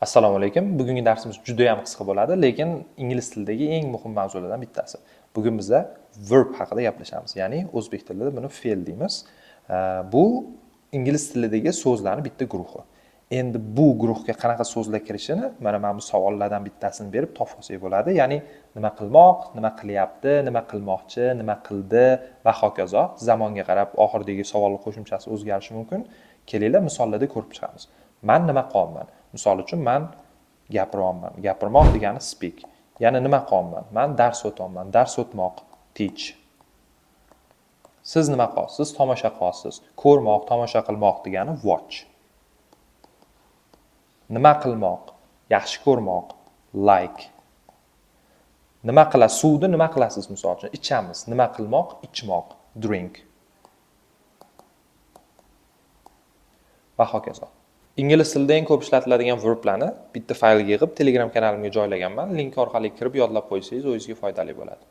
Assalomu alaykum. Bugungi darsimiz juda ham qisqa bo'ladi, lekin ingliz tilidagi eng muhim mavzulardan bittasi. Bugun bizda verb haqida gaplashamiz, ya'ni o'zbek tilida buni fe'l deymiz. Bu ingliz tilidagi so'zlarning bitta guruhi. Endi bu guruhga qanaqa so'zlar kirishini mana bu savollardan bittasini berib topolsak bo'ladi. Ya'ni nima qilmoq, nima qilyapti, nima qilmoqchi, nima qildi va hokazo. Zamonga qarab oxiridagi savolning qo'shimchasi o'zgarishi mumkin. Kelinglar misollarda ko'rib chiqamiz. Men nima qilyapman? Misol uchun men gapiryapman. Gapirmoq degani speak. Yana nima qilyapman? Men dars o'tyapman. Dars o'tmoq, teach. Siz nima qilyapsiz? Tomosha qilyapsiz. Ko'rmoq, tomosha qilmoq degani watch. Nima qilmoq? Yaxshi ko'rmoq, like. Nima qilasiz? Suvni nima qilasiz misol uchun? Ichamiz. Nima qilmoq? Ichmoq, drink. Va hokazo. Ingliz tilida eng ko'p ishlatiladigan verblarni bitta faylga yig'ib Telegram kanalimga joylaganman. Link orqali kirib yodlab qo'ysangiz o'zingizga foydali bo'ladi.